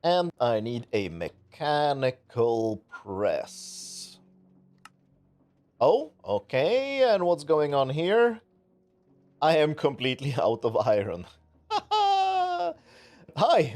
And I need a mechanical press. Oh, okay, and what's going on here? I am completely out of iron. Hi,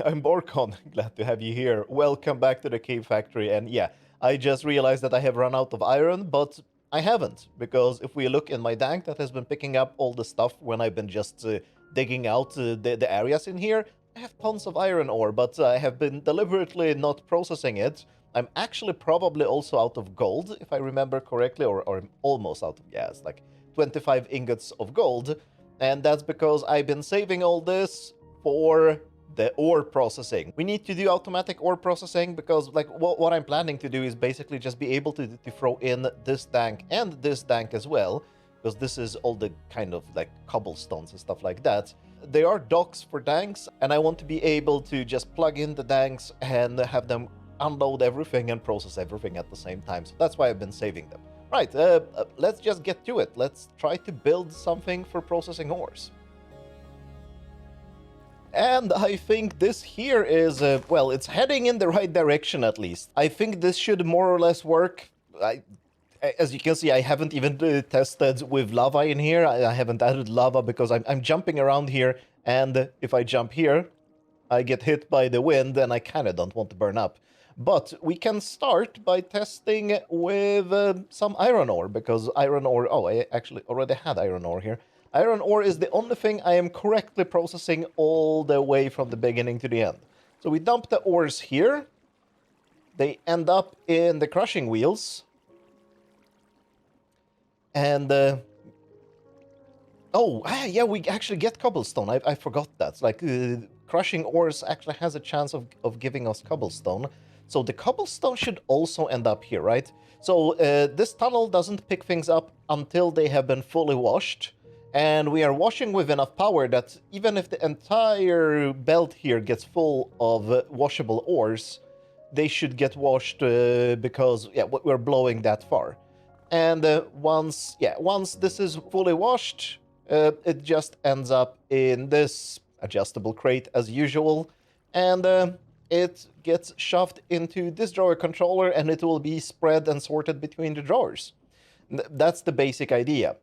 I'm Borkon. Glad to have you here. Welcome back to the cave factory. And yeah, I just realized that I have run out of iron, but I haven't. Because if we look in my tank that has been picking up all the stuff when I've been just digging out the areas in here, I have tons of iron ore, but I have been deliberately not processing it. I'm actually probably also out of gold, if I remember correctly, or I'm almost out of, yeah, it's like 25 ingots of gold. And that's because I've been saving all this for the ore processing. We need to do automatic ore processing because like what I'm planning to do is basically just be able to throw in this tank and this tank as well, because this is all the kind of like cobblestones and stuff like that. They are docks for tanks, and I want to be able to just plug in the tanks and have them unload everything and process everything at the same time. So that's why I've been saving them. Right, let's just get to it. Let's try to build something for processing ores. And I think this here is, well, it's heading in the right direction at least. I think this should more or less work. As you can see, I haven't even tested with lava in here. I haven't added lava because I'm jumping around here, and if I jump here, I get hit by the wind, and I kind of don't want to burn up. But we can start by testing with some iron ore, because iron ore... Oh, I actually already had iron ore here. Iron ore is the only thing I am correctly processing all the way from the beginning to the end. So we dump the ores here. They end up in the crushing wheels. And... yeah, we actually get cobblestone. I forgot that. Like, crushing ores actually has a chance of giving us cobblestone. So the cobblestone should also end up here, right? So this tunnel doesn't pick things up until they have been fully washed. And we are washing with enough power that even if the entire belt here gets full of washable ores, they should get washed because, yeah, we're blowing that far. And once this is fully washed, it just ends up in this adjustable crate as usual. And it gets shoved into this drawer controller, and it will be spread and sorted between the drawers. That's the basic idea.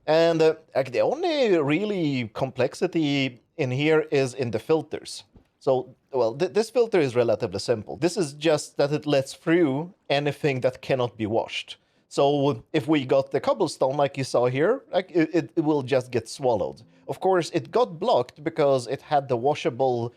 And the only really complexity in here is in the filters. So, well, this filter is relatively simple. This is just that it lets through anything that cannot be washed. So if we got the cobblestone like you saw here, like it will just get swallowed. Of course, it got blocked because it had the washable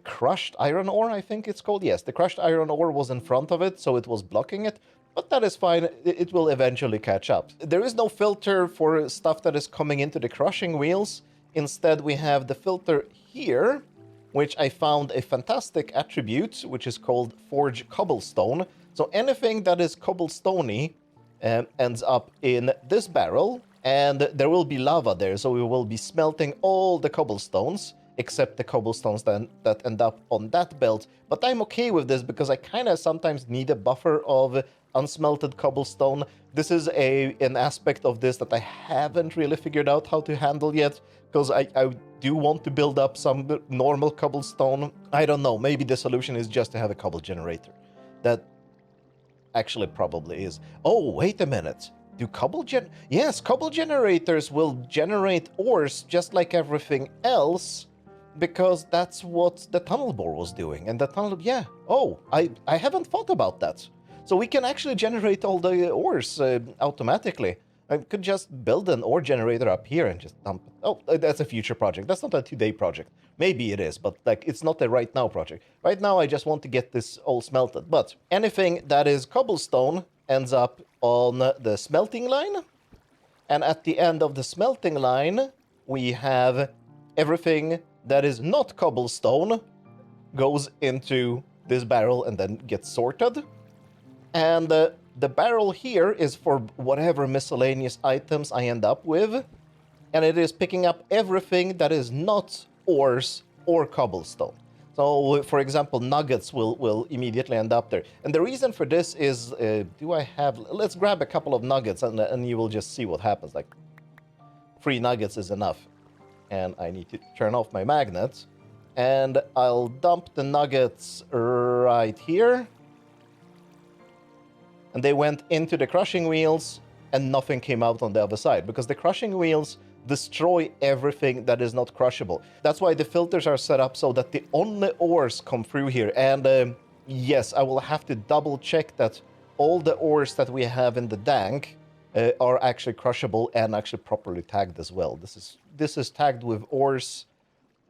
crushed iron ore, I think it's called. Yes, the crushed iron ore was in front of it, so it was blocking it. But that is fine, it will eventually catch up. There is no filter for stuff that is coming into the crushing wheels. Instead, we have the filter here, which I found a fantastic attribute, which is called Forge Cobblestone. So anything that is cobblestoney ends up in this barrel, and there will be lava there, so we will be smelting all the cobblestones, except the cobblestones that end up on that belt. But I'm okay with this because I kind of sometimes need a buffer of unsmelted cobblestone. This is an aspect of this that I haven't really figured out how to handle yet, because I do want to build up some normal cobblestone. I don't know, maybe the solution is just to have a cobble generator. That actually probably is. Oh, wait a minute. Do Yes, cobble generators will generate ores just like everything else, because that's what the tunnel bore was doing. And the tunnel, yeah. Oh, I haven't thought about that. So we can actually generate all the ores automatically. I could just build an ore generator up here and just dump it. Oh, that's a future project. That's not a today project. Maybe it is, but like it's not a right now project. Right now, I just want to get this all smelted. But anything that is cobblestone ends up on the smelting line. And at the end of the smelting line, we have everything that is not cobblestone goes into this barrel and then gets sorted. And the barrel here is for whatever miscellaneous items I end up with. And it is picking up everything that is not ores or cobblestone. So, for example, nuggets will immediately end up there. And the reason for this is, do I have... Let's grab a couple of nuggets and you will just see what happens. Like, 3 nuggets is enough. And I need to turn off my magnet. and I'll dump the nuggets right here. And they went into the crushing wheels, and nothing came out on the other side, because the crushing wheels destroy everything that is not crushable. That's why the filters are set up so that the only ores come through here. And yes, I will have to double check that all the ores that we have in the dank are actually crushable and actually properly tagged as well. This is tagged with ores.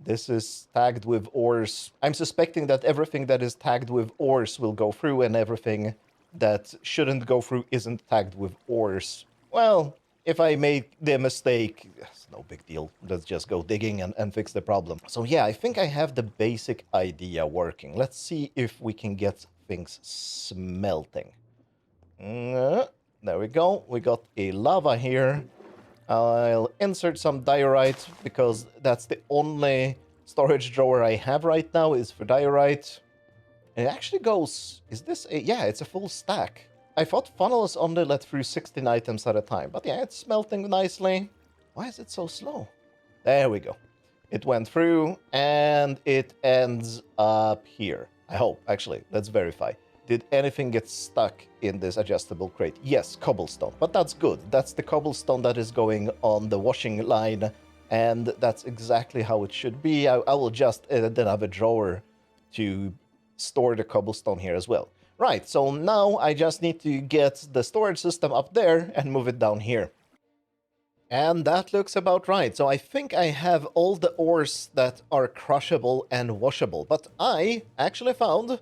This is tagged with ores. I'm suspecting that everything that is tagged with ores will go through, and everything that shouldn't go through isn't tagged with ores. Well, if I make the mistake, it's no big deal. Let's just go digging and fix the problem. So yeah, I think I have the basic idea working. Let's see if we can get things smelting. There we go. We got a lava here. I'll insert some diorite, because that's the only storage drawer I have right now is for diorite. It actually goes... Is this a... Yeah, it's a full stack. I thought funnels only let through 16 items at a time. But yeah, it's smelting nicely. Why is it so slow? There we go. It went through, and it ends up here. I hope, actually. Let's verify. Did anything get stuck in this adjustable crate? Yes, cobblestone. But that's good. That's the cobblestone that is going on the washing line. And that's exactly how it should be. I will just then have a drawer to store the cobblestone here as well. Right, so now I just need to get the storage system up there and move it down here. And that looks about right. So I think I have all the ores that are crushable and washable. But I actually found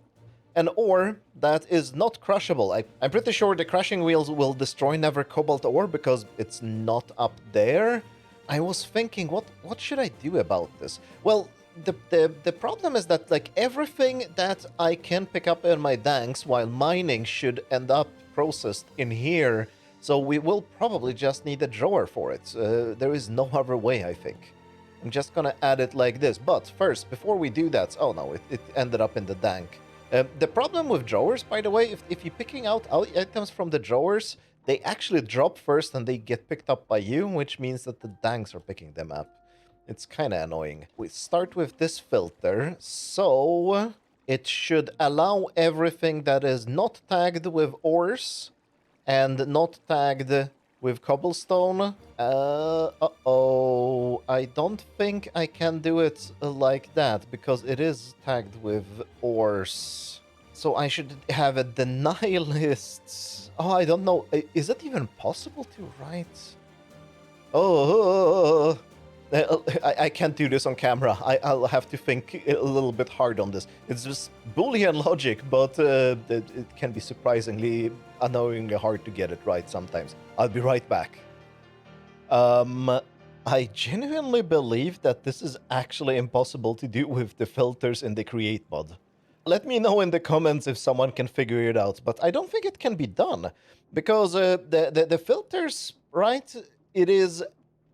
an ore that is not crushable. I'm pretty sure the crushing wheels will destroy Never Cobalt ore because it's not up there. I was thinking, what should I do about this? Well, the problem is that like everything that I can pick up in my danks while mining should end up processed in here. So we will probably just need a drawer for it. There is no other way, I think. I'm just gonna add it like this. But first, before we do that... Oh no, it ended up in the dank. The problem with drawers, by the way, if you're picking out items from the drawers, they actually drop first and they get picked up by you, which means that the danks are picking them up. It's kind of annoying. We start with this filter, so it should allow everything that is not tagged with ores and not tagged with cobblestone. Uh-oh. I don't think I can do it like that, because it is tagged with ores. So I should have a deny list. Oh, I don't know. Is it even possible to write? Oh, I can't do this on camera. I'll have to think a little bit hard on this. It's just Boolean logic, but it can be surprisingly, annoyingly hard to get it right sometimes. I'll be right back. I genuinely believe that this is actually impossible to do with the filters in the Create mod. Let me know in the comments if someone can figure it out, but I don't think it can be done. Because the filters, right, it is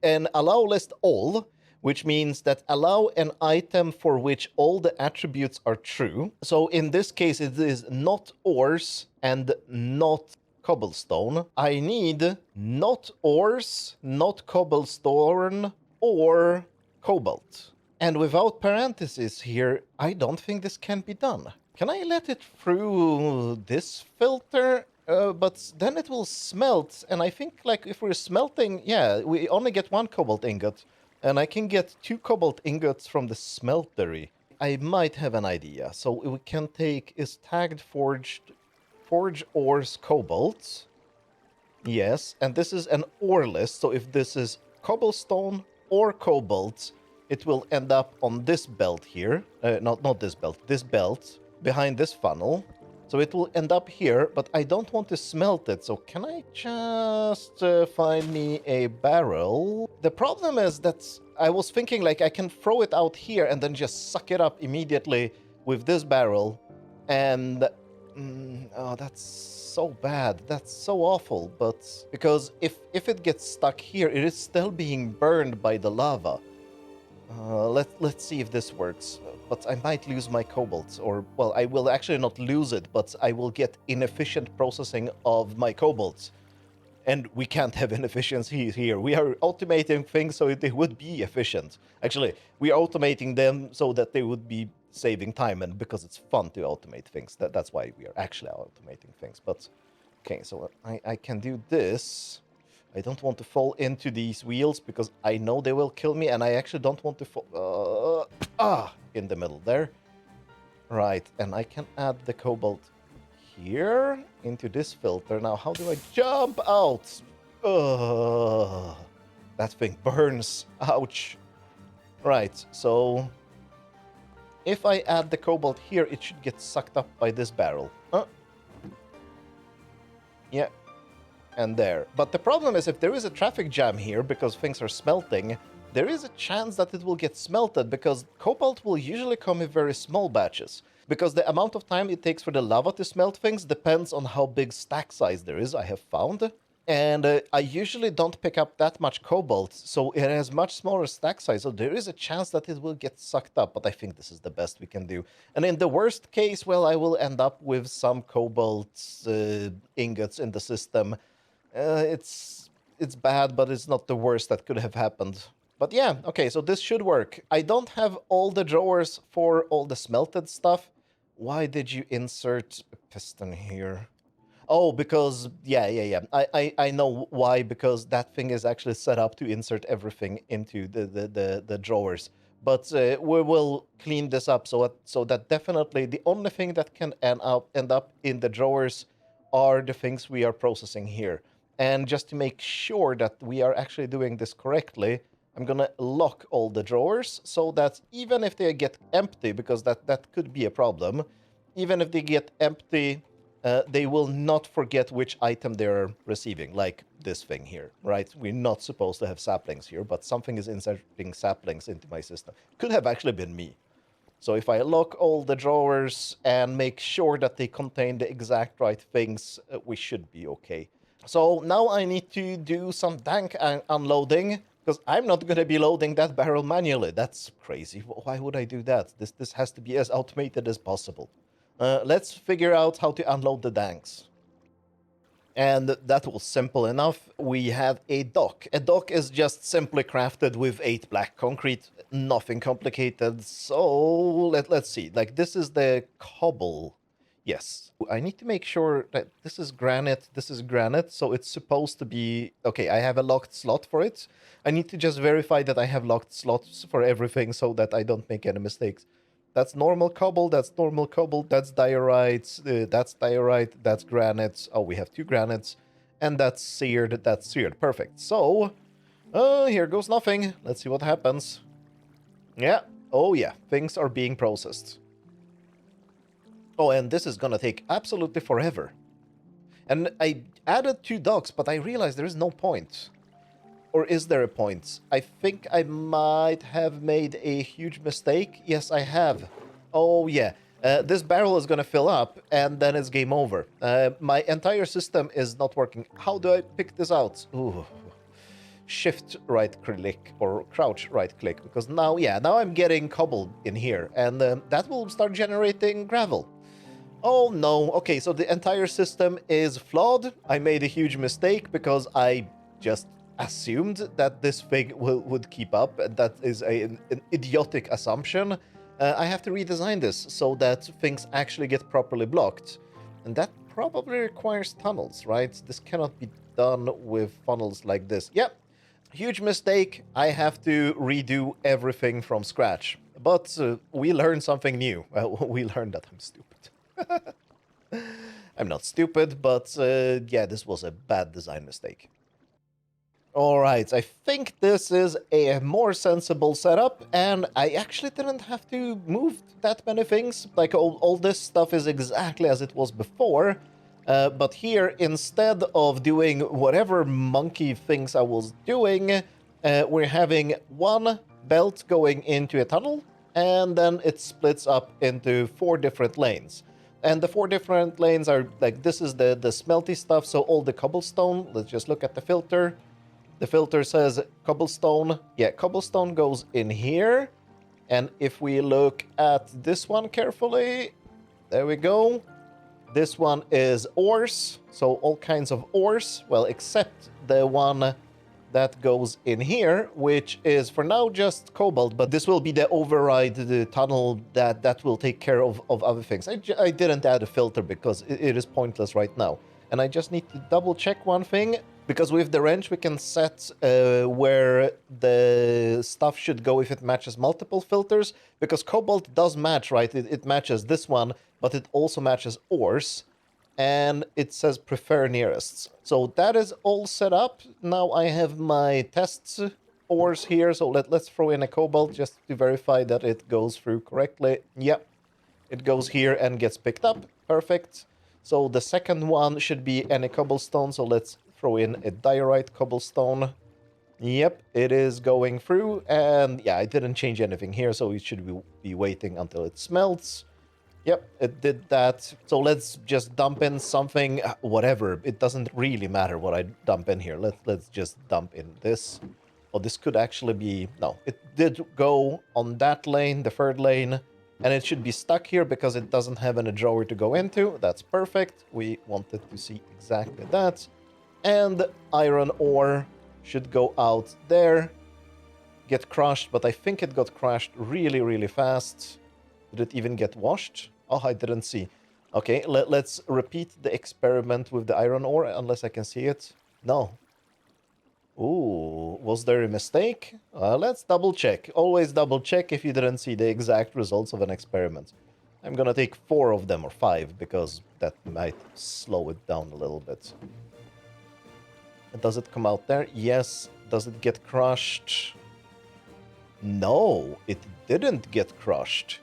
an allow list all, which means that allow an item for which all the attributes are true. So in this case, it is not ores and not cobblestone. I need not ores, not cobblestone, or cobalt. And without parentheses here, I don't think this can be done. Can I let it through this filter? But then it will smelt, and I think, like, if we're smelting, yeah, we only get one cobalt ingot, and I can get 2 cobalt ingots from the smeltery. I might have an idea. So we can take is tagged forge ores cobalt. Yes, and this is an ore list, so if this is cobblestone or cobalt, it will end up on this belt here. Not this belt, this belt behind this funnel. So it will end up here, but I don't want to smelt it. So can I just find me a barrel? The problem is that I was thinking like I can throw it out here and then just suck it up immediately with this barrel. And oh, that's so bad. That's so awful. But because if it gets stuck here, it is still being burned by the lava. Let's see if this works. But I might lose my cobalt, or, well, I will actually not lose it, but I will get inefficient processing of my cobalt. And we can't have inefficiency here. We are automating things so they would be efficient. Actually, we are automating them so that they would be saving time, and because it's fun to automate things. That's why we are actually automating things. But, okay, so I can do this. I don't want to fall into these wheels because I know they will kill me, and I actually don't want to fall... in the middle there. Right, and I can add the cobalt here into this filter. Now, how do I jump out? That thing burns. Ouch. Right, so if I add the cobalt here, it should get sucked up by this barrel. Yeah, and there. But the problem is if there is a traffic jam here because things are smelting, there is a chance that it will get smelted because cobalt will usually come in very small batches. Because the amount of time it takes for the lava to smelt things depends on how big stack size there is, I have found. And I usually don't pick up that much cobalt, so it has much smaller stack size, so there is a chance that it will get sucked up, but I think this is the best we can do. And in the worst case, well, I will end up with some cobalt ingots in the system. It's bad, but it's not the worst that could have happened. But yeah, okay, so this should work. I don't have all the drawers for all the smelted stuff. Why did you insert a piston here? Oh, because, yeah. I know why, because that thing is actually set up to insert everything into the drawers. But we will clean this up so that definitely the only thing that can end up in the drawers are the things we are processing here. And just to make sure that we are actually doing this correctly, I'm gonna lock all the drawers so that even if they get empty, because that could be a problem, even if they get empty, they will not forget which item they're receiving, like this thing here, right? We're not supposed to have saplings here, but something is inserting saplings into my system. Could have actually been me. So if I lock all the drawers and make sure that they contain the exact right things, we should be okay. So now I need to do some tank unloading, because I'm not going to be loading that barrel manually. That's crazy. Why would I do that? This has to be as automated as possible. Let's figure out how to unload the tanks. And that was simple enough. We have a dock. A dock is just simply crafted with 8 black concrete. Nothing complicated. So let's see. Like, this is the cobble. Yes. I need to make sure that this is granite, so it's supposed to be... Okay, I have a locked slot for it. I need to just verify that I have locked slots for everything so that I don't make any mistakes. That's normal cobble, that's diorite, that's granite. Oh, we have 2 granites. And that's seared. Perfect. So, here goes nothing. Let's see what happens. Yeah. Oh, yeah. Things are being processed. Oh, and this is gonna take absolutely forever. And I added 2 docks, but I realized there is no point. Or is there a point? I think I might have made a huge mistake. Yes, I have. Oh, yeah. This barrel is gonna fill up, and then it's game over. My entire system is not working. How do I pick this out? Ooh. Shift right click or crouch right click, because now I'm getting cobble in here, and that will start generating gravel. Oh no, okay, so the entire system is flawed. I made a huge mistake because I just assumed that this thing would keep up, and that is an idiotic assumption. I have to redesign this so that things actually get properly blocked. And that probably requires tunnels, right? This cannot be done with funnels like this. Yep, huge mistake. I have to redo everything from scratch. But we learned something new. We learned that I'm stupid. I'm not stupid, but yeah, this was a bad design mistake. Alright, I think this is a more sensible setup, and I actually didn't have to move that many things. Like, all this stuff is exactly as it was before, but here, instead of doing whatever monkey things I was doing, we're having one belt going into a tunnel, and then it splits up into 4 different lanes. And the 4 different lanes are, like, this is the smelty stuff, so all the cobblestone. Let's just look at the filter. The filter says cobblestone. Yeah, cobblestone goes in here. And if we look at this one carefully, there we go. This one is ores, so all kinds of ores, well, except the one that goes in here, which is for now just cobalt, but this will be the override, the tunnel that will take care of other things. I didn't add a filter because it is pointless right now. And I just need to double check one thing, because with the wrench we can set where the stuff should go if it matches multiple filters, because cobalt does match, right? It matches this one, but it also matches ores. And it says prefer nearest. So that is all set up. Now I have my tests ores here, so let's throw in a cobalt just to verify that it goes through correctly. Yep, it goes here and gets picked up. Perfect. So the second one should be any cobblestone, so let's throw in a diorite cobblestone. Yep, it is going through, and yeah, I didn't change anything here, so it should be waiting until it smelts. Yep, it did that. So let's just dump in something, whatever. It doesn't really matter what I dump in here. Let's just dump in this. Oh, this could actually be... No, it did go on that lane, the third lane, and it should be stuck here because it doesn't have any drawer to go into. That's perfect. We wanted to see exactly that. And iron ore should go out there, get crushed, but I think it got crushed really, really fast. Did it even get washed? Oh, I didn't see. Okay, let's repeat the experiment with the iron ore, unless I can see it. No. Ooh, was there a mistake? Let's double check. Always double check if you didn't see the exact results of an experiment. I'm gonna take 4 of them, or 5, because that might slow it down a little bit. And does it come out there? Yes. Does it get crushed? No, it didn't get crushed.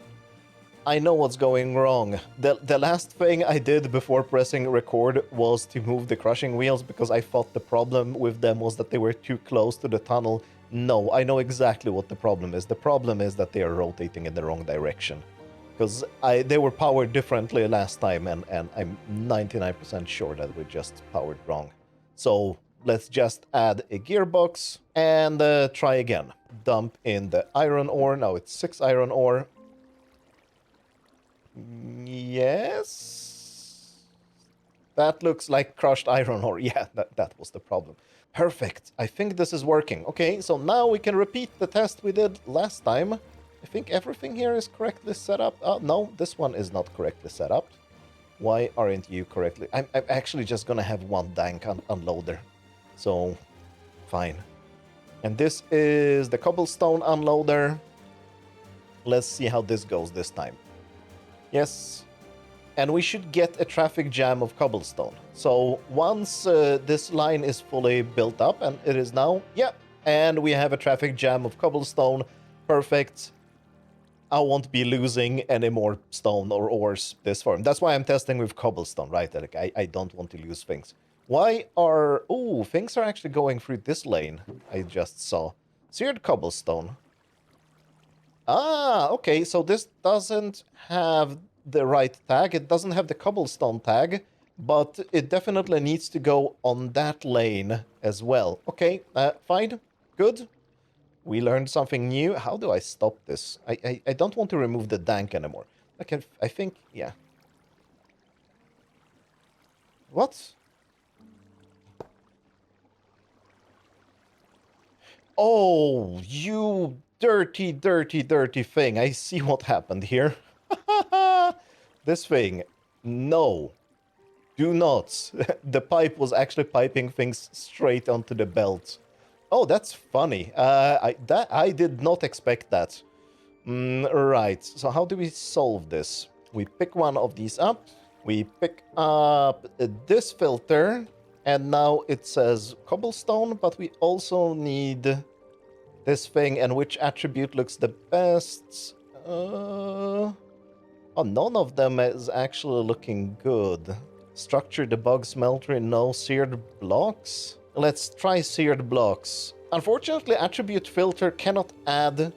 I know what's going wrong. The last thing I did before pressing record was to move the crushing wheels because I thought the problem with them was that they were too close to the tunnel. No, I know exactly what the problem is. The problem is that they are rotating in the wrong direction. Because they were powered differently last time, and I'm 99% sure that we just powered wrong. So let's just add a gearbox and try again. Dump in the iron ore. Now it's 6 iron ore. Yes. That looks like crushed iron ore. Yeah, that was the problem. Perfect. I think this is working. Okay, so now we can repeat the test we did last time. I think everything here is correctly set up. No, this one is not correctly set up. Why aren't you correctly? I'm actually just gonna have one dank unloader. So, fine. And this is the cobblestone unloader. Let's see how this goes this time. Yes, and we should get a traffic jam of cobblestone. So once this line is fully built up, and it is now, yeah, and we have a traffic jam of cobblestone, perfect. I won't be losing any more stone or ores this farm. That's why I'm testing with cobblestone, right? Like I don't want to lose things. Why are... Oh, things are actually going through this lane, I just saw. Seared cobblestone. Ah, okay, so this doesn't have the right tag. It doesn't have the cobblestone tag, but it definitely needs to go on that lane as well. Okay, fine, good. We learned something new. How do I stop this? I don't want to remove the dank anymore. I think, yeah. What? Oh, you dirty, dirty, dirty thing. I see what happened here. This thing. No. Do not. The pipe was actually piping things straight onto the belt. Oh, that's funny. I did not expect that. Right. So how do we solve this? We pick one of these up. We pick up this filter. And now it says cobblestone, but we also need this thing. And which attribute looks the best? Oh, none of them is actually looking good. Structure, debug, smeltery, no. Seared blocks? Let's try seared blocks. Unfortunately, attribute filter cannot add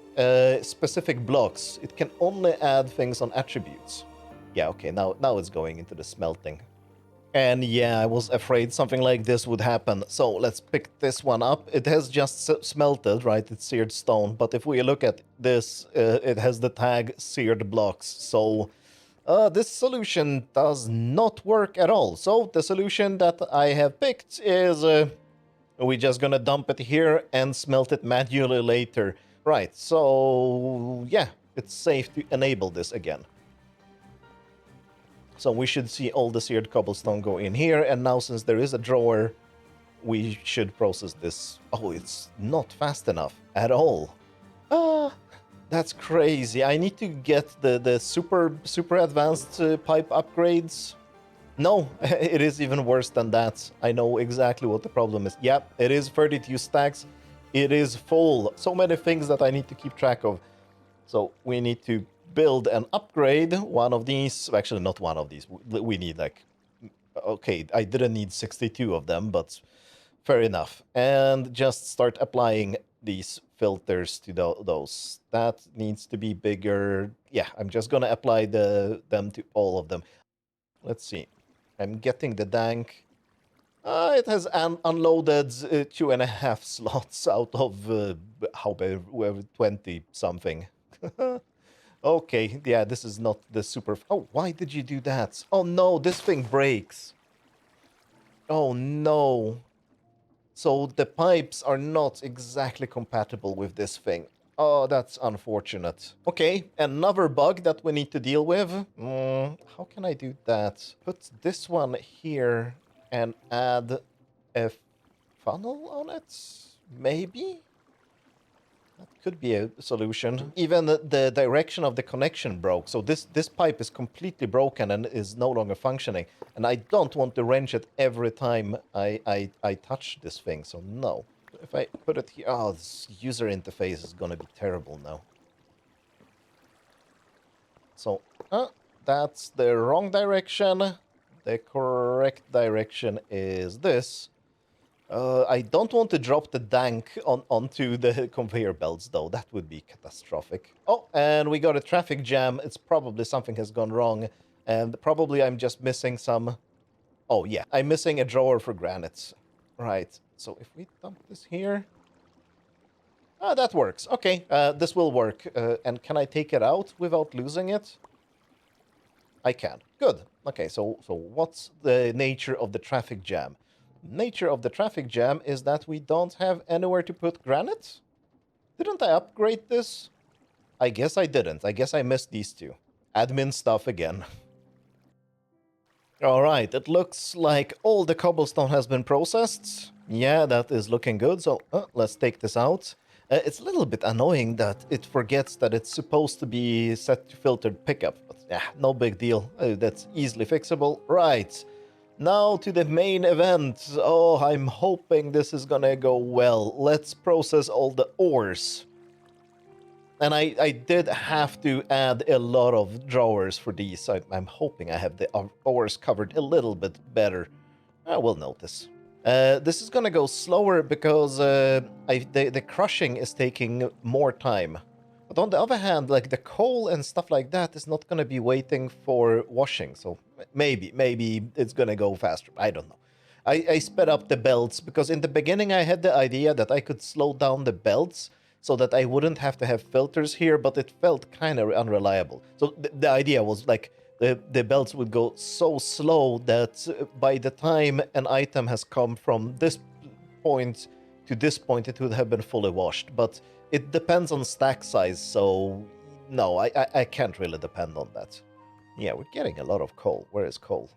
specific blocks. It can only add things on attributes. Yeah, okay, now it's going into the smelting. And yeah, I was afraid something like this would happen. So let's pick this one up. It has just smelted, right? It's seared stone. But if we look at this, it has the tag seared blocks. So This solution does not work at all. So the solution that I have picked is we're just gonna dump it here and smelt it manually later. Right, so yeah, it's safe to enable this again. So we should see all the seared cobblestone go in here, and now since there is a drawer, we should process this. Oh, it's not fast enough at all. Ah, that's crazy. I need to get the super advanced pipe upgrades. No, it is even worse than that. I know exactly what the problem is. Yep, it is 32 stacks. It is full. So many things that I need to keep track of. So we need to build and upgrade one of these. Actually, not one of these. We need like... Okay, I didn't need 62 of them, but fair enough. And just start applying these filters to those. That needs to be bigger. Yeah, I'm just gonna apply them to all of them. Let's see. I'm getting the dank. It has unloaded 2.5 slots out of however 20 something. Okay, yeah, this is not the super... Oh, why did you do that? Oh no, this thing breaks. Oh no. So the pipes are not exactly compatible with this thing. Oh, that's unfortunate. Okay, another bug that we need to deal with. How can I do that? Put this one here and add a funnel on it? Maybe? That could be a solution. Even the direction of the connection broke. So this pipe is completely broken and is no longer functioning. And I don't want to wrench it every time I touch this thing, so no. If I put it here... Oh, this user interface is gonna be terrible now. So, that's the wrong direction. The correct direction is this. I don't want to drop the dank onto the conveyor belts, though. That would be catastrophic. Oh, and we got a traffic jam. It's probably something has gone wrong. And probably I'm just missing some... Oh, yeah. I'm missing a drawer for granite. Right. So if we dump this here... Ah, that works. Okay, this will work. And can I take it out without losing it? I can. Good. Okay, so what's the nature of the traffic jam? Nature of the traffic jam is that we don't have anywhere to put granite? Didn't I upgrade this? I guess I didn't. I guess I missed these two. Admin stuff again. Alright, it looks like all the cobblestone has been processed. Yeah, that is looking good, so let's take this out. It's a little bit annoying that it forgets that it's supposed to be set to filtered pickup, but yeah, no big deal. That's easily fixable. Right. Now to the main event. Oh, I'm hoping this is gonna go well. Let's process all the ores. And I did have to add a lot of drawers for these. I'm hoping I have the ores covered a little bit better. I will notice. This is gonna go slower because the crushing is taking more time. But on the other hand, like the coal and stuff like that is not gonna be waiting for washing. So maybe it's gonna go faster. I don't know. I sped up the belts because in the beginning I had the idea that I could slow down the belts so that I wouldn't have to have filters here, but it felt kind of unreliable. So the idea was like the belts would go so slow that by the time an item has come from this point to this point, it would have been fully washed. But it depends on stack size, so no, I can't really depend on that. Yeah, we're getting a lot of coal. Where is coal?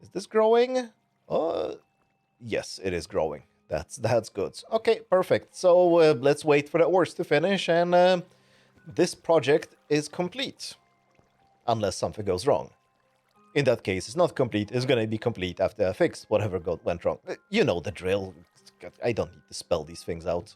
Is this growing? Yes, it is growing. That's good. Okay, perfect. So let's wait for the ores to finish, and this project is complete. Unless something goes wrong. In that case, it's not complete. It's going to be complete after I fix whatever went wrong. You know the drill. I don't need to spell these things out.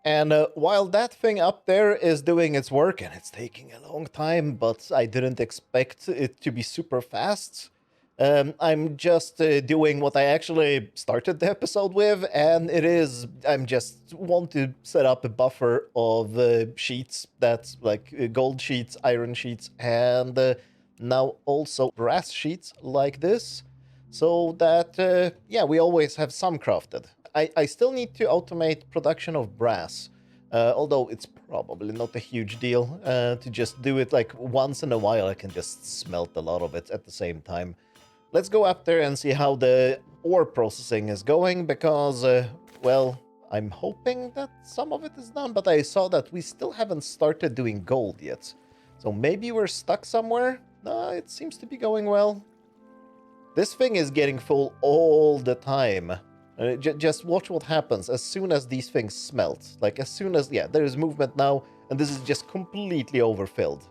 And while that thing up there is doing its work, and it's taking a long time, but I didn't expect it to be super fast, I'm just doing what I actually started the episode with, and it is, I'm just want to set up a buffer of sheets, that's like gold sheets, iron sheets, and now also brass sheets like this, so that, yeah, we always have some crafted. I still need to automate production of brass. Although it's probably not a huge deal to just do it like once in a while. I can just smelt a lot of it at the same time. Let's go up there and see how the ore processing is going, because, well, I'm hoping that some of it is done, but I saw that we still haven't started doing gold yet. So maybe we're stuck somewhere? No, it seems to be going well. This thing is getting full all the time. Just watch what happens as soon as these things smelt. Like, as soon as, yeah, there is movement now, and this is just completely overfilled.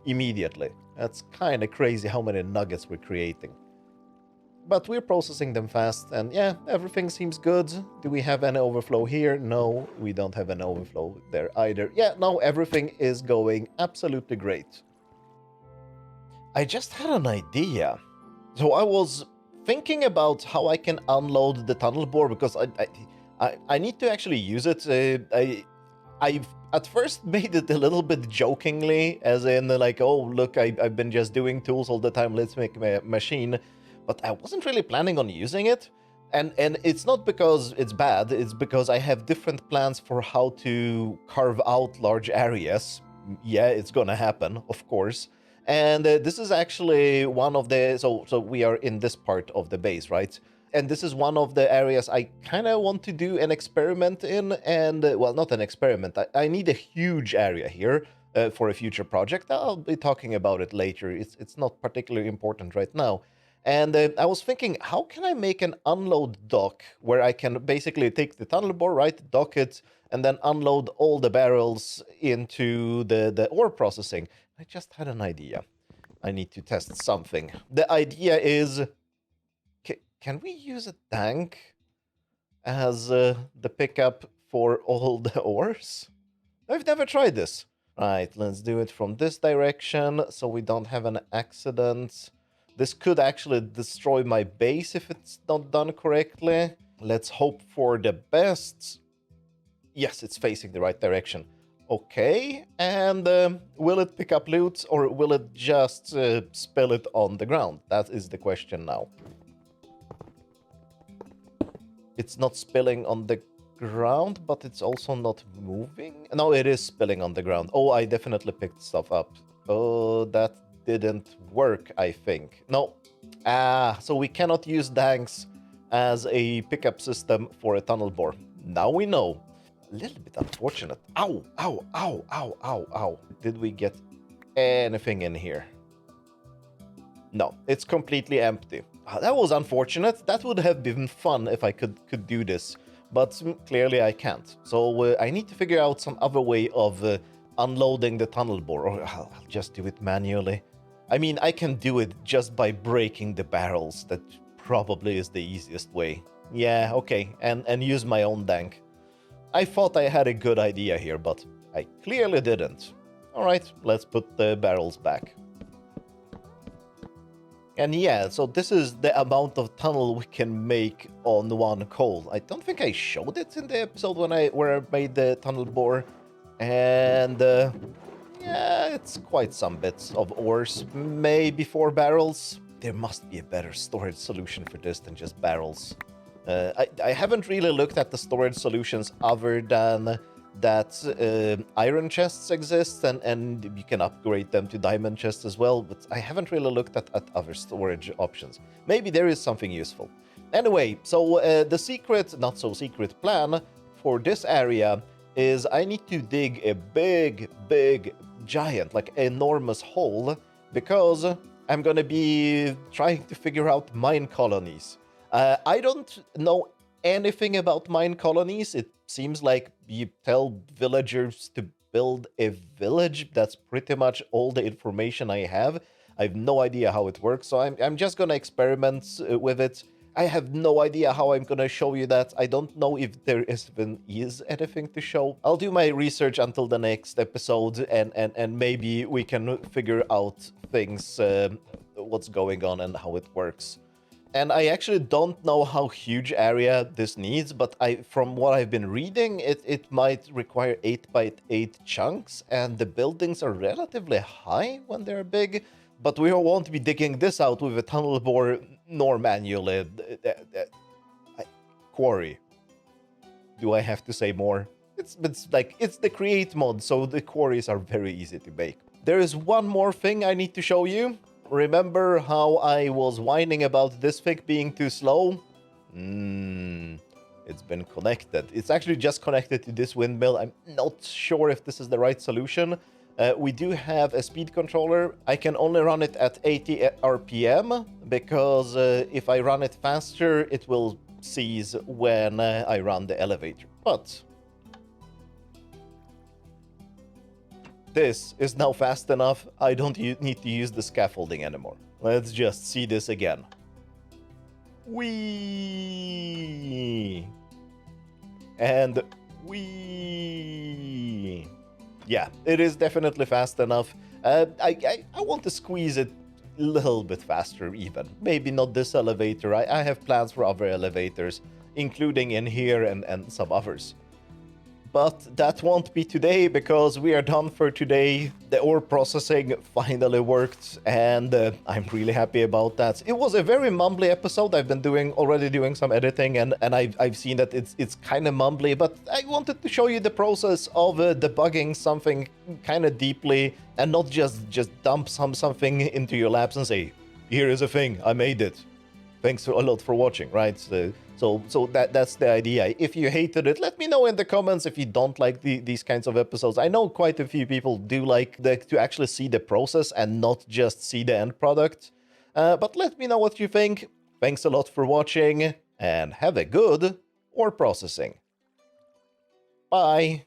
Immediately. That's kind of crazy how many nuggets we're creating. But we're processing them fast, and yeah, everything seems good. Do we have any overflow here? No, we don't have any overflow there either. Yeah, no, everything is going absolutely great. I just had an idea. So I was thinking about how I can unload the tunnel bore, because I need to actually use it. I've at first made it a little bit jokingly, as in like, oh, look, I've been just doing tools all the time, let's make a machine. But I wasn't really planning on using it. And it's not because it's bad, it's because I have different plans for how to carve out large areas. Yeah, it's gonna happen, of course. And this is actually one of the... So we are in this part of the base, right? And this is one of the areas I kind of want to do an experiment in. And, well, not an experiment. I need a huge area here for a future project. I'll be talking about it later. It's not particularly important right now. And I was thinking, how can I make an unload dock where I can basically take the tunnel bore, right, dock it, and then unload all the barrels into the ore processing? I just had an idea. I need to test something. The idea is, can we use a tank as the pickup for all the ores? I've never tried this. Right, let's do it from this direction so we don't have an accident. This could actually destroy my base if it's not done correctly. Let's hope for the best. Yes, it's facing the right direction. Okay, and will it pick up loot, or will it just spill it on the ground? That is the question now. It's not spilling on the ground, but it's also not moving. No, it is spilling on the ground. Oh, I definitely picked stuff up. Oh, that didn't work, I think. No. So we cannot use tanks as a pickup system for a tunnel bore. Now we know. A little bit unfortunate. Ow, ow, ow, ow, ow, ow. Did we get anything in here? No, it's completely empty. That was unfortunate. That would have been fun if I could do this. But clearly I can't. So I need to figure out some other way of unloading the tunnel bore. Or I'll just do it manually. I mean, I can do it just by breaking the barrels. That probably is the easiest way. Yeah, okay. And use my own tank. I thought I had a good idea here, but I clearly didn't. Alright, let's put the barrels back. And yeah, so this is the amount of tunnel we can make on one coal. I don't think I showed it in the episode where I made the tunnel bore. And yeah, it's quite some bits of ores. Maybe 4 barrels. There must be a better storage solution for this than just barrels. I haven't really looked at the storage solutions other than that iron chests exist, and you can upgrade them to diamond chests as well, but I haven't really looked at other storage options. Maybe there is something useful. Anyway, so the secret, not so secret plan for this area is I need to dig a big, giant, like enormous hole, because I'm gonna be trying to figure out mine colonies. I don't know anything about mine colonies. It seems like you tell villagers to build a village. That's pretty much all the information I have. I have no idea how it works, so I'm just gonna experiment with it. I have no idea how I'm gonna show you that. I don't know if there even is anything to show. I'll do my research until the next episode, and maybe we can figure out things, what's going on and how it works. And I actually don't know how huge area this needs, but from what I've been reading, it might require 8x8 chunks, and the buildings are relatively high when they're big, but we won't be digging this out with a tunnel bore nor manually. Quarry. Do I have to say more? it's like, it's the create mod, so the quarries are very easy to make. There is one more thing I need to show you. Remember how I was whining about this thing being too slow? It's been connected. It's actually just connected to this windmill. I'm not sure if this is the right solution. We do have a speed controller. I can only run it at 80 RPM because if I run it faster, it will cease when I run the elevator. But this is now fast enough. I don't need to use the scaffolding anymore. Let's just see this again. Whee! And whee! Yeah, it is definitely fast enough. I want to squeeze it a little bit faster even. Maybe not this elevator. I have plans for other elevators, including in here and some others. But that won't be today because we are done for today. The ore processing finally worked, and I'm really happy about that. It was a very mumbly episode. I've been already doing some editing, and I've seen that it's kind of mumbly, but I wanted to show you the process of debugging something kind of deeply, and not just dump something into your laps and say, here is a thing, I made it. Thanks a lot for watching, right? So that's the idea. If you hated it, let me know in the comments if you don't like these kinds of episodes. I know quite a few people do like to actually see the process and not just see the end product. But let me know what you think. Thanks a lot for watching, and have a good ore processing. Bye.